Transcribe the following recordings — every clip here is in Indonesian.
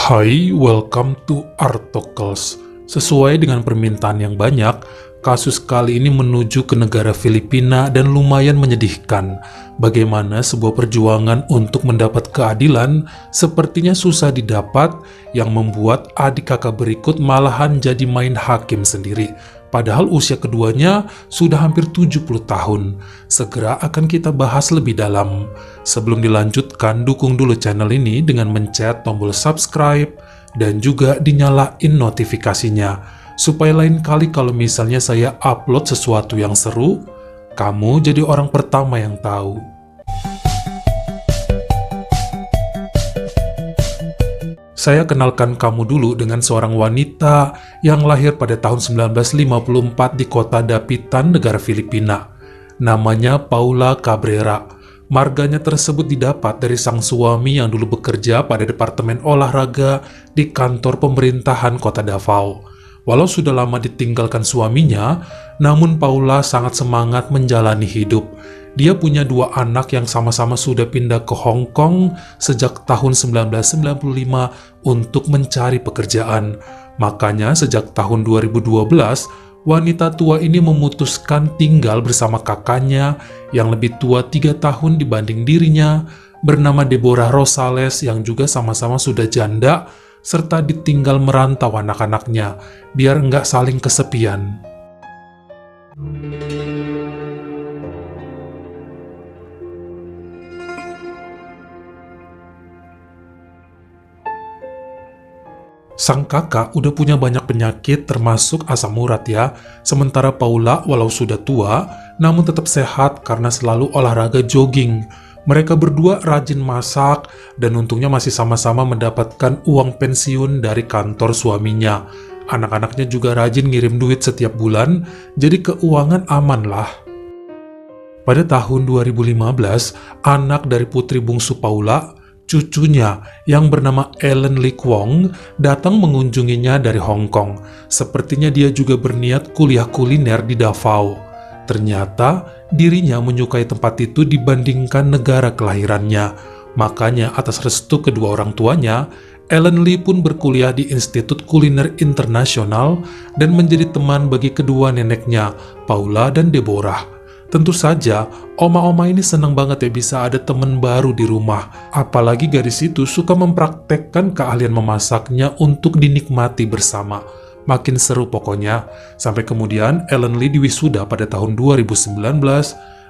Hai, welcome to Artocles. Sesuai dengan permintaan yang banyak, kasus kali ini menuju ke negara Filipina dan lumayan menyedihkan. Bagaimana sebuah perjuangan untuk mendapat keadilan sepertinya susah didapat, yang membuat adik kakak berikut malahan jadi main hakim sendiri. Padahal usia keduanya sudah hampir 70 tahun. Segera akan kita bahas lebih dalam. Sebelum dilanjutkan, dukung dulu channel ini dengan mencet tombol subscribe dan juga dinyalain notifikasinya. Supaya lain kali kalau misalnya saya upload sesuatu yang seru, kamu jadi orang pertama yang tahu. Saya kenalkan kamu dulu dengan seorang wanita yang lahir pada tahun 1954 di kota Dapitan, negara Filipina. Namanya Paula Cabrera. Marganya tersebut didapat dari sang suami yang dulu bekerja pada Departemen Olahraga di kantor pemerintahan kota Davao. Walau sudah lama ditinggalkan suaminya, namun Paula sangat semangat menjalani hidup. Dia punya dua anak yang sama-sama sudah pindah ke Hong Kong sejak tahun 1995 untuk mencari pekerjaan. Makanya sejak tahun 2012, wanita tua ini memutuskan tinggal bersama kakaknya yang lebih tua 3 tahun dibanding dirinya, bernama Deborah Rosales yang juga sama-sama sudah janda, serta ditinggal merantau anak-anaknya, biar nggak saling kesepian. Sang kakak udah punya banyak penyakit termasuk asam urat ya. Sementara Paula walau sudah tua, namun tetap sehat karena selalu olahraga jogging. Mereka berdua rajin masak dan untungnya masih sama-sama mendapatkan uang pensiun dari kantor suaminya. Anak-anaknya juga rajin ngirim duit setiap bulan, jadi keuangan aman lah. Pada tahun 2015, anak dari putri bungsu Paula, cucunya yang bernama Ellen Lee Kwong, datang mengunjunginya dari Hong Kong. Sepertinya dia juga berniat kuliah kuliner di Davao. Ternyata dirinya menyukai tempat itu dibandingkan negara kelahirannya. Makanya atas restu kedua orang tuanya, Ellen Lee pun berkuliah di Institut Kuliner Internasional dan menjadi teman bagi kedua neneknya, Paula dan Deborah. Tentu saja, oma-oma ini senang banget ya bisa ada teman baru di rumah. Apalagi gadis itu suka mempraktekkan keahlian memasaknya untuk dinikmati bersama. Makin seru pokoknya. Sampai kemudian Ellen Lee diwisuda pada tahun 2019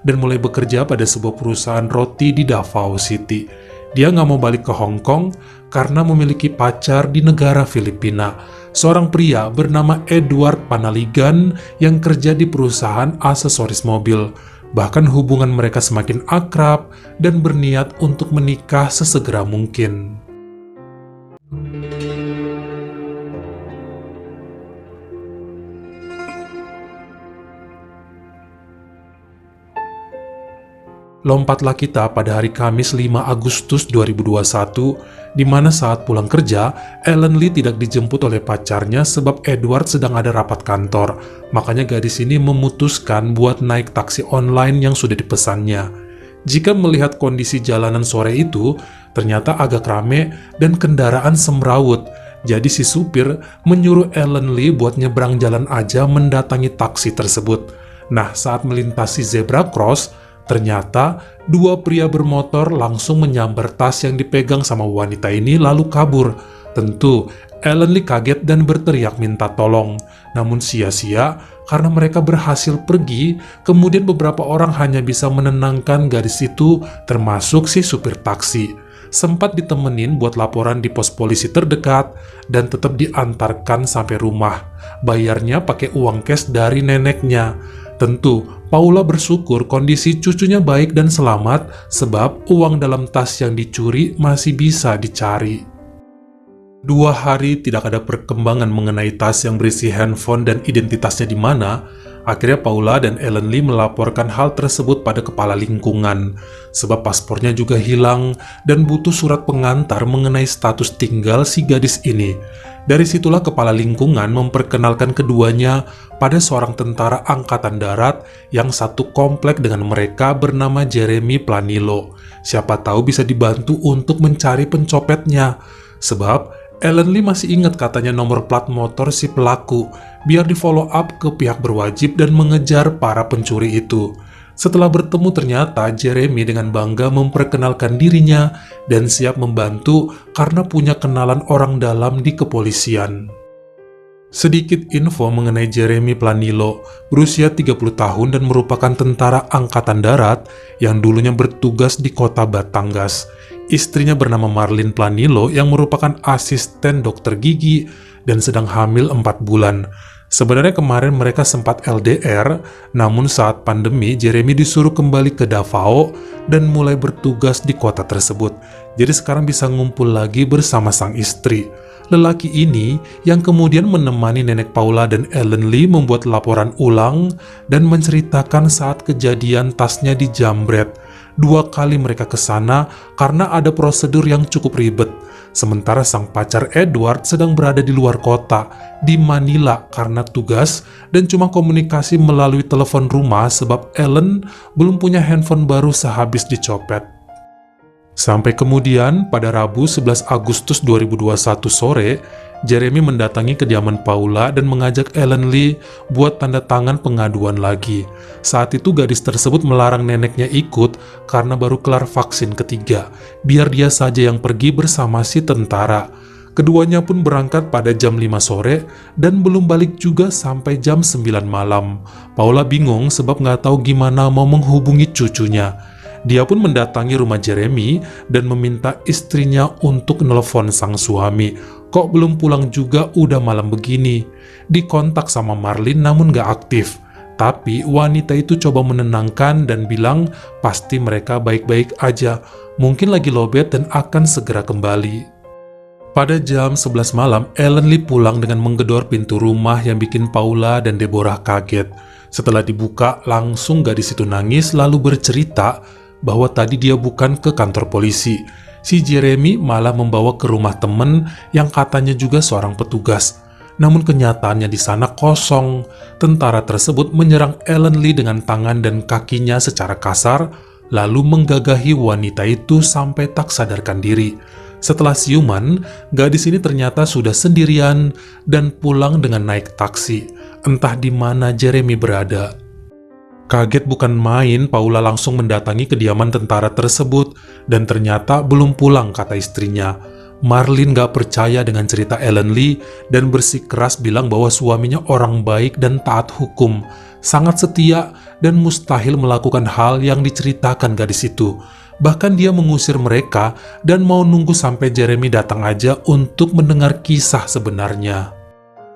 dan mulai bekerja pada sebuah perusahaan roti di Davao City. Dia nggak mau balik ke Hong Kong karena memiliki pacar di negara Filipina. Seorang pria bernama Edward Panaligan yang kerja di perusahaan aksesoris mobil. Bahkan hubungan mereka semakin akrab dan berniat untuk menikah sesegera mungkin. Lompatlah kita pada hari Kamis 5 Agustus 2021, di mana saat pulang kerja, Ellen Lee tidak dijemput oleh pacarnya sebab Edward sedang ada rapat kantor. Makanya gadis ini memutuskan buat naik taksi online yang sudah dipesannya. Jika melihat kondisi jalanan sore itu, ternyata agak rame dan kendaraan semrawut. Jadi si supir menyuruh Ellen Lee buat nyebrang jalan aja mendatangi taksi tersebut. Nah, saat melintasi zebra cross, ternyata dua pria bermotor langsung menyambar tas yang dipegang sama wanita ini lalu kabur. Tentu, Ellen Lee kaget dan berteriak minta tolong. Namun sia-sia karena mereka berhasil pergi, kemudian beberapa orang hanya bisa menenangkan gadis itu termasuk si supir taksi. Sempat ditemenin buat laporan di pos polisi terdekat dan tetap diantarkan sampai rumah. Bayarnya pakai uang cash dari neneknya. Tentu, Paula bersyukur kondisi cucunya baik dan selamat sebab uang dalam tas yang dicuri masih bisa dicari. 2 hari tidak ada perkembangan mengenai tas yang berisi handphone dan identitasnya di mana. Akhirnya Paula dan Ellen Lee melaporkan hal tersebut pada kepala lingkungan sebab paspornya juga hilang dan butuh surat pengantar mengenai status tinggal si gadis ini. Dari situlah kepala lingkungan memperkenalkan keduanya pada seorang tentara angkatan darat yang satu komplek dengan mereka bernama Jeremy Planilo. Siapa tahu bisa dibantu untuk mencari pencopetnya. Sebab Ellen Lee masih ingat katanya nomor plat motor si pelaku, biar di follow up ke pihak berwajib dan mengejar para pencuri itu. Setelah bertemu ternyata Jeremy dengan bangga memperkenalkan dirinya dan siap membantu karena punya kenalan orang dalam di kepolisian. Sedikit info mengenai Jeremy Planilo, berusia 30 tahun dan merupakan tentara angkatan darat yang dulunya bertugas di kota Batangas. Istrinya bernama Marlene Planilo yang merupakan asisten dokter gigi dan sedang hamil 4 bulan. Sebenarnya kemarin mereka sempat LDR, namun saat pandemi Jeremy disuruh kembali ke Davao dan mulai bertugas di kota tersebut. Jadi sekarang bisa ngumpul lagi bersama sang istri. Lelaki ini yang kemudian menemani nenek Paula dan Ellen Lee membuat laporan ulang dan menceritakan saat kejadian tasnya dijambret. 2 kali mereka ke sana karena ada prosedur yang cukup ribet. Sementara sang pacar Edward sedang berada di luar kota, di Manila karena tugas dan cuma komunikasi melalui telepon rumah sebab Ellen belum punya handphone baru sehabis dicopet. Sampai kemudian pada Rabu 11 Agustus 2021 sore, Jeremy mendatangi kediaman Paula dan mengajak Ellen Lee buat tanda tangan pengaduan lagi. Saat itu gadis tersebut melarang neneknya ikut karena baru kelar vaksin ketiga, biar dia saja yang pergi bersama si tentara. Keduanya pun berangkat pada jam 5 sore dan belum balik juga sampai jam 9 malam. Paula bingung sebab nggak tahu gimana mau menghubungi cucunya. Dia pun mendatangi rumah Jeremy dan meminta istrinya untuk nelpon sang suami. Kok belum pulang juga, udah malam begini. Dikontak sama Marlene namun gak aktif. Tapi wanita itu coba menenangkan dan bilang pasti mereka baik-baik aja. Mungkin lagi lobet dan akan segera kembali. Pada jam 11 malam, Ellen Lee pulang dengan menggedor pintu rumah yang bikin Paula dan Deborah kaget. Setelah dibuka, langsung gadis itu nangis lalu bercerita bahwa tadi dia bukan ke kantor polisi. Si Jeremy malah membawa ke rumah temen yang katanya juga seorang petugas. Namun kenyataannya di sana kosong. Tentara tersebut menyerang Ellen Lee dengan tangan dan kakinya secara kasar, lalu menggagahi wanita itu sampai tak sadarkan diri. Setelah siuman, gadis ini ternyata sudah sendirian dan pulang dengan naik taksi. Entah di mana Jeremy berada. Kaget bukan main, Paula langsung mendatangi kediaman tentara tersebut dan ternyata belum pulang, kata istrinya. Marlene gak percaya dengan cerita Ellen Lee dan bersikeras bilang bahwa suaminya orang baik dan taat hukum, sangat setia dan mustahil melakukan hal yang diceritakan gadis itu. Bahkan dia mengusir mereka dan mau nunggu sampai Jeremy datang aja untuk mendengar kisah sebenarnya.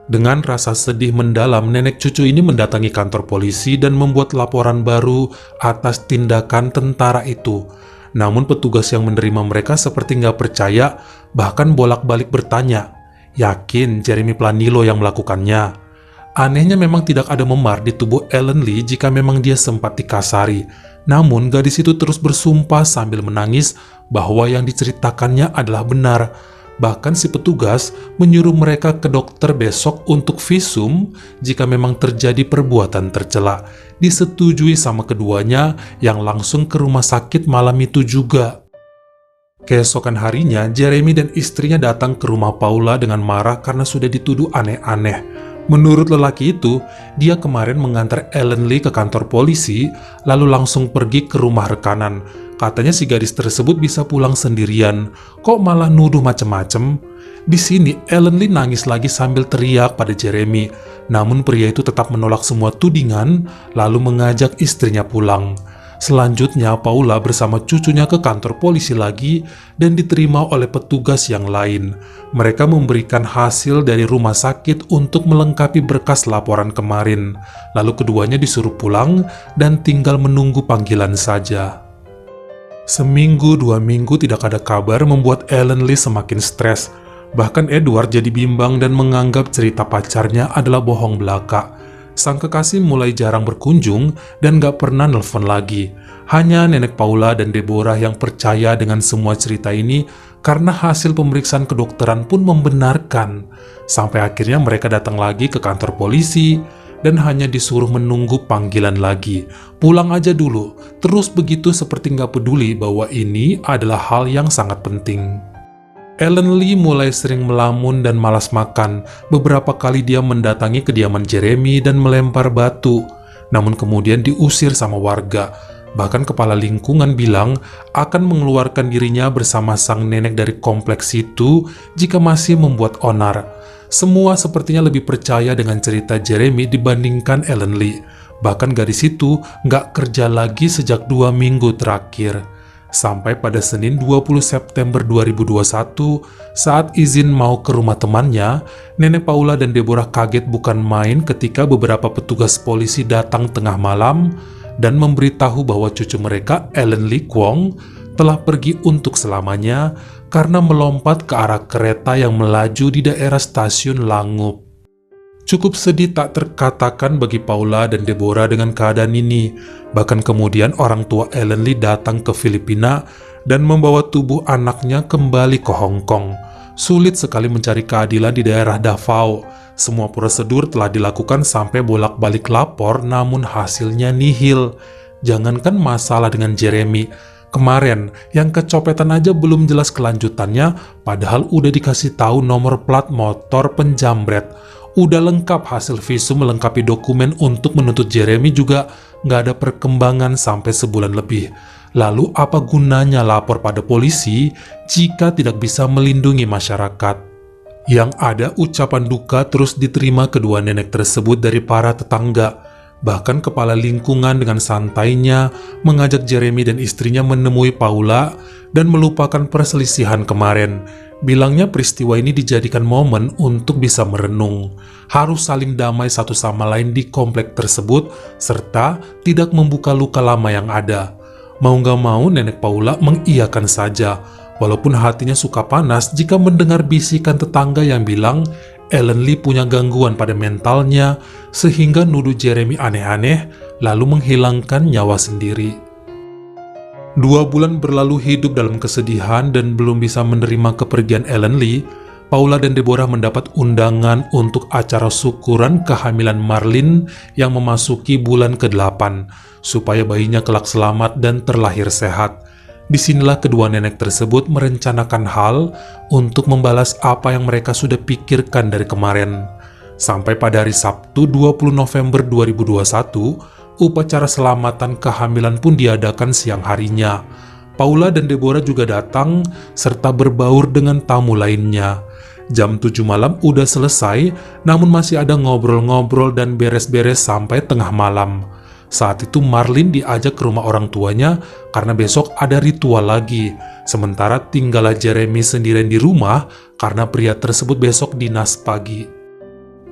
Dengan rasa sedih mendalam, nenek cucu ini mendatangi kantor polisi dan membuat laporan baru atas tindakan tentara itu. Namun petugas yang menerima mereka seperti nggak percaya, bahkan bolak-balik bertanya, yakin Jeremy Planilo yang melakukannya? Anehnya memang tidak ada memar di tubuh Ellen Lee jika memang dia sempat dikasari. Namun gadis itu terus bersumpah sambil menangis bahwa yang diceritakannya adalah benar. Bahkan si petugas menyuruh mereka ke dokter besok untuk visum jika memang terjadi perbuatan tercela. Disetujui sama keduanya yang langsung ke rumah sakit malam itu juga. Keesokan harinya, Jeremy dan istrinya datang ke rumah Paula dengan marah karena sudah dituduh aneh-aneh. Menurut lelaki itu, dia kemarin mengantar Ellen Lee ke kantor polisi, lalu langsung pergi ke rumah rekanan. Katanya si gadis tersebut bisa pulang sendirian, kok malah nuduh macem-macem. Di sini, Ellen Lee nangis lagi sambil teriak pada Jeremy. Namun pria itu tetap menolak semua tudingan, lalu mengajak istrinya pulang. Selanjutnya, Paula bersama cucunya ke kantor polisi lagi dan diterima oleh petugas yang lain. Mereka memberikan hasil dari rumah sakit untuk melengkapi berkas laporan kemarin. Lalu keduanya disuruh pulang dan tinggal menunggu panggilan saja. Seminggu, 2 minggu tidak ada kabar membuat Ellen Lee semakin stres. Bahkan Edward jadi bimbang dan menganggap cerita pacarnya adalah bohong belaka. Sang kekasih mulai jarang berkunjung dan gak pernah nelpon lagi. Hanya nenek Paula dan Deborah yang percaya dengan semua cerita ini karena hasil pemeriksaan kedokteran pun membenarkan. Sampai akhirnya mereka datang lagi ke kantor polisi dan hanya disuruh menunggu panggilan lagi. Pulang aja dulu, terus begitu seperti gak peduli bahwa ini adalah hal yang sangat penting. Ellen Lee mulai sering melamun dan malas makan. Beberapa kali dia mendatangi kediaman Jeremy dan melempar batu, namun kemudian diusir sama warga. Bahkan kepala lingkungan bilang akan mengeluarkan dirinya bersama sang nenek dari kompleks itu jika masih membuat onar. Semua sepertinya lebih percaya dengan cerita Jeremy dibandingkan Ellen Lee. Bahkan gadis itu nggak kerja lagi sejak 2 minggu terakhir. Sampai pada Senin 20 September 2021, saat izin mau ke rumah temannya, Nenek Paula dan Deborah kaget bukan main ketika beberapa petugas polisi datang tengah malam dan memberitahu bahwa cucu mereka, Ellen Lee Kwong, telah pergi untuk selamanya karena melompat ke arah kereta yang melaju di daerah stasiun Langup. Cukup sedih tak terkatakan bagi Paula dan Deborah dengan keadaan ini. Bahkan kemudian orang tua Ellen Lee datang ke Filipina dan membawa tubuh anaknya kembali ke Hong Kong. Sulit sekali mencari keadilan di daerah Davao. Semua prosedur telah dilakukan sampai bolak-balik lapor, namun hasilnya nihil. Jangankan masalah dengan Jeremy, kemarin yang kecopetan aja belum jelas kelanjutannya, padahal udah dikasih tahu nomor plat motor penjamret. Udah lengkap hasil visum melengkapi dokumen untuk menuntut Jeremy, juga nggak ada perkembangan sampai sebulan lebih. Lalu apa gunanya lapor pada polisi jika tidak bisa melindungi masyarakat? Yang ada ucapan duka terus diterima kedua nenek tersebut dari para tetangga. Bahkan kepala lingkungan dengan santainya mengajak Jeremy dan istrinya menemui Paula dan melupakan perselisihan kemarin. Bilangnya peristiwa ini dijadikan momen untuk bisa merenung, harus saling damai satu sama lain di komplek tersebut, serta tidak membuka luka lama yang ada. Mau gak mau Nenek Paula mengiyakan saja, walaupun hatinya suka panas jika mendengar bisikan tetangga yang bilang Ellen Lee punya gangguan pada mentalnya, sehingga nuduh Jeremy aneh-aneh, lalu menghilangkan nyawa sendiri. 2 bulan berlalu hidup dalam kesedihan dan belum bisa menerima kepergian Ellen Lee. Paula dan Deborah mendapat undangan untuk acara syukuran kehamilan Marlin yang memasuki bulan ke-8, supaya bayinya kelak selamat dan terlahir sehat. Disinilah kedua nenek tersebut merencanakan hal untuk membalas apa yang mereka sudah pikirkan dari kemarin. Sampai pada hari Sabtu 20 November 2021, upacara selamatan kehamilan pun diadakan siang harinya. Paula dan Deborah juga datang, serta berbaur dengan tamu lainnya. Jam 7 malam udah selesai, namun masih ada ngobrol-ngobrol dan beres-beres sampai tengah malam. Saat itu Marlin diajak ke rumah orang tuanya karena besok ada ritual lagi. Sementara tinggallah Jeremy sendirian di rumah karena pria tersebut besok dinas pagi.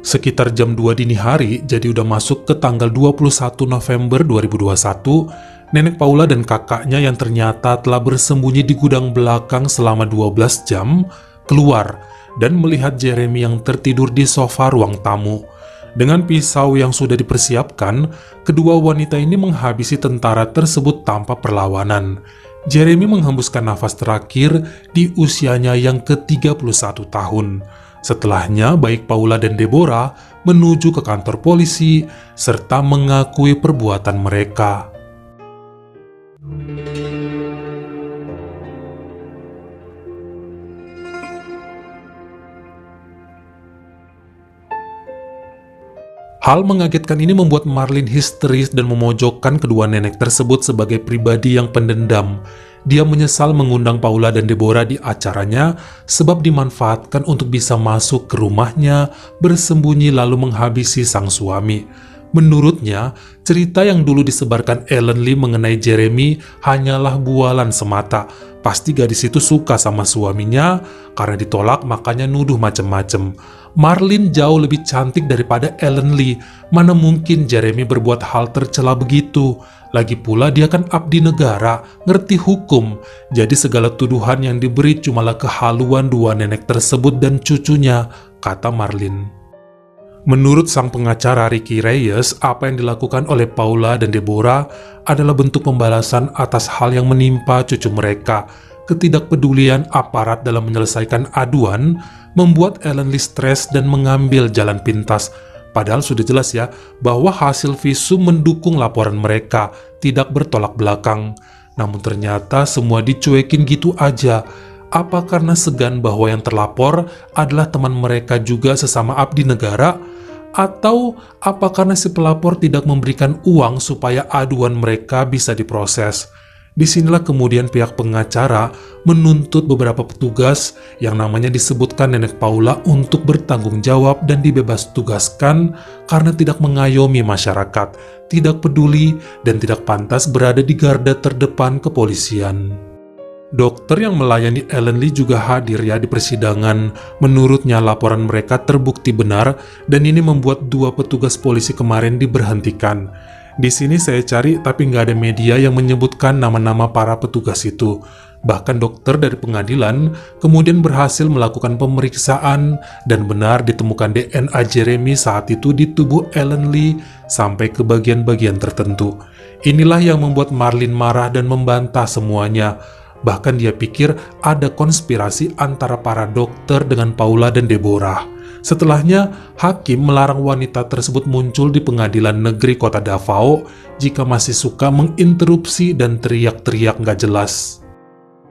Sekitar jam 2 dini hari, jadi udah masuk ke tanggal 21 November 2021, Nenek Paula dan kakaknya yang ternyata telah bersembunyi di gudang belakang selama 12 jam, keluar dan melihat Jeremy yang tertidur di sofa ruang tamu. Dengan pisau yang sudah dipersiapkan, kedua wanita ini menghabisi tentara tersebut tanpa perlawanan. Jeremy menghembuskan nafas terakhir di usianya yang ke-31 tahun. Setelahnya, baik Paula dan Deborah menuju ke kantor polisi serta mengakui perbuatan mereka. Hal mengagetkan ini membuat Marlin histeris dan memojokkan kedua nenek tersebut sebagai pribadi yang pendendam. Dia menyesal mengundang Paula dan Deborah di acaranya sebab dimanfaatkan untuk bisa masuk ke rumahnya, bersembunyi lalu menghabisi sang suami. Menurutnya, cerita yang dulu disebarkan Ellen Lee mengenai Jeremy hanyalah bualan semata. Pasti gadis itu suka sama suaminya, karena ditolak makanya nuduh macem-macem. Marlin jauh lebih cantik daripada Ellen Lee, mana mungkin Jeremy berbuat hal tercela begitu. Lagi pula dia kan abdi negara, ngerti hukum, jadi segala tuduhan yang diberi cumalah kehaluan dua nenek tersebut dan cucunya, kata Marlin. Menurut sang pengacara Ricky Reyes, apa yang dilakukan oleh Paula dan Deborah adalah bentuk pembalasan atas hal yang menimpa cucu mereka. Ketidakpedulian aparat dalam menyelesaikan aduan membuat Ellen Lee stres dan mengambil jalan pintas. Padahal sudah jelas ya, bahwa hasil visum mendukung laporan mereka, tidak bertolak belakang. Namun ternyata semua dicuekin gitu aja. Apa karena segan bahwa yang terlapor adalah teman mereka juga sesama abdi negara? Atau apa karena si pelapor tidak memberikan uang supaya aduan mereka bisa diproses? Disinilah kemudian pihak pengacara menuntut beberapa petugas yang namanya disebutkan nenek Paula untuk bertanggung jawab dan dibebas tugaskan karena tidak mengayomi masyarakat, tidak peduli, dan tidak pantas berada di garda terdepan kepolisian. Dokter yang melayani Ellen Lee juga hadir ya di persidangan. Menurutnya laporan mereka terbukti benar dan ini membuat 2 petugas polisi kemarin diberhentikan. Di sini saya cari tapi nggak ada media yang menyebutkan nama-nama para petugas itu. Bahkan dokter dari pengadilan kemudian berhasil melakukan pemeriksaan dan benar ditemukan DNA Jeremy saat itu di tubuh Ellen Lee sampai ke bagian-bagian tertentu. Inilah yang membuat Marlene marah dan membantah semuanya. Bahkan dia pikir ada konspirasi antara para dokter dengan Paula dan Deborah. Setelahnya, hakim melarang wanita tersebut muncul di pengadilan negeri kota Davao jika masih suka menginterupsi dan teriak-teriak nggak jelas.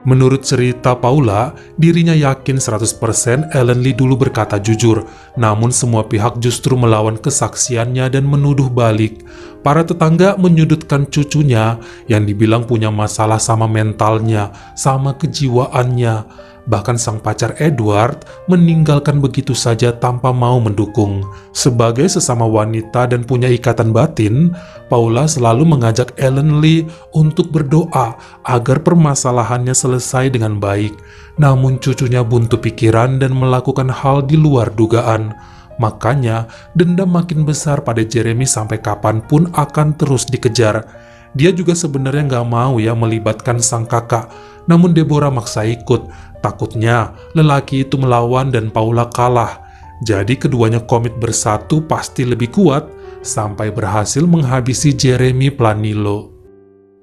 Menurut cerita Paula, dirinya yakin 100% Ellen Lee dulu berkata jujur, namun semua pihak justru melawan kesaksiannya dan menuduh balik. Para tetangga menyudutkan cucunya yang dibilang punya masalah sama mentalnya, sama kejiwaannya. Bahkan sang pacar Edward meninggalkan begitu saja tanpa mau mendukung. Sebagai sesama wanita dan punya ikatan batin, Paula selalu mengajak Ellen Lee untuk berdoa agar permasalahannya selesai dengan baik. Namun cucunya buntu pikiran dan melakukan hal di luar dugaan. Makanya dendam makin besar pada Jeremy sampai kapanpun akan terus dikejar. Dia juga sebenarnya nggak mau ya melibatkan sang kakak, namun Deborah maksa ikut. Takutnya lelaki itu melawan dan Paula kalah. Jadi keduanya komit bersatu pasti lebih kuat sampai berhasil menghabisi Jeremy Planillo.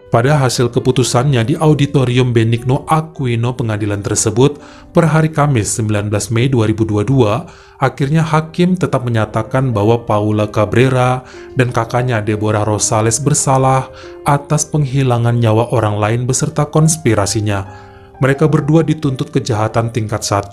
Pada hasil keputusannya di Auditorium Benigno Aquino pengadilan tersebut per hari Kamis 19 Mei 2022, akhirnya hakim tetap menyatakan bahwa Paula Cabrera dan kakaknya Deborah Rosales bersalah atas penghilangan nyawa orang lain beserta konspirasinya. Mereka berdua dituntut kejahatan tingkat 1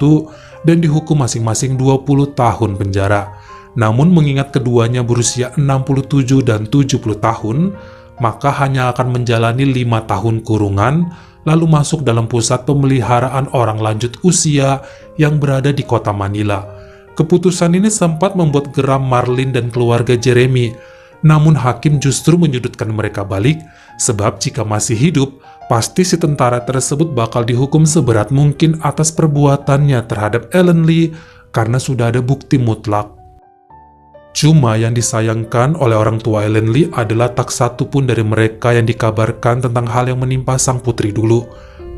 dan dihukum masing-masing 20 tahun penjara. Namun mengingat keduanya berusia 67 dan 70 tahun, maka hanya akan menjalani 5 tahun kurungan, lalu masuk dalam pusat pemeliharaan orang lanjut usia yang berada di kota Manila. Keputusan ini sempat membuat geram Marlene dan keluarga Jeremy, namun hakim justru menyudutkan mereka balik, sebab jika masih hidup, pasti si tentara tersebut bakal dihukum seberat mungkin atas perbuatannya terhadap Ellen Lee karena sudah ada bukti mutlak. Cuma yang disayangkan oleh orang tua Ellen Lee adalah tak satu pun dari mereka yang dikabarkan tentang hal yang menimpa sang putri dulu.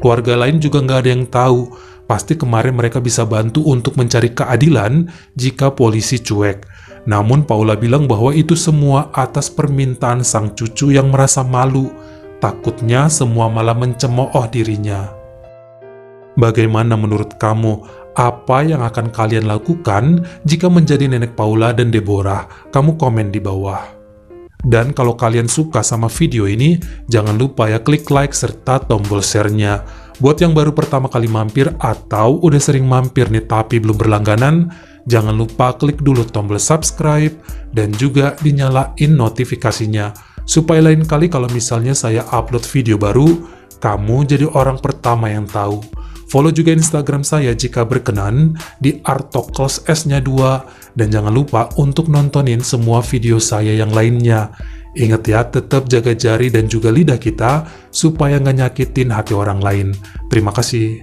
Keluarga lain juga nggak ada yang tahu. Pasti kemarin mereka bisa bantu untuk mencari keadilan jika polisi cuek. Namun Paula bilang bahwa itu semua atas permintaan sang cucu yang merasa malu. Takutnya semua malah mencemooh dirinya. Bagaimana menurut kamu? Apa yang akan kalian lakukan jika menjadi nenek Paula dan Deborah? Kamu komen di bawah. Dan kalau kalian suka sama video ini, jangan lupa ya klik like serta tombol share-nya. Buat yang baru pertama kali mampir atau udah sering mampir nih tapi belum berlangganan, jangan lupa klik dulu tombol subscribe dan juga dinyalain notifikasinya. Supaya lain kali kalau misalnya saya upload video baru, kamu jadi orang pertama yang tahu. Follow juga Instagram saya jika berkenan di Artokles S-nya 2 dan jangan lupa untuk nontonin semua video saya yang lainnya. Ingat ya, tetap jaga jari dan juga lidah kita supaya nggak nyakitin hati orang lain. Terima kasih.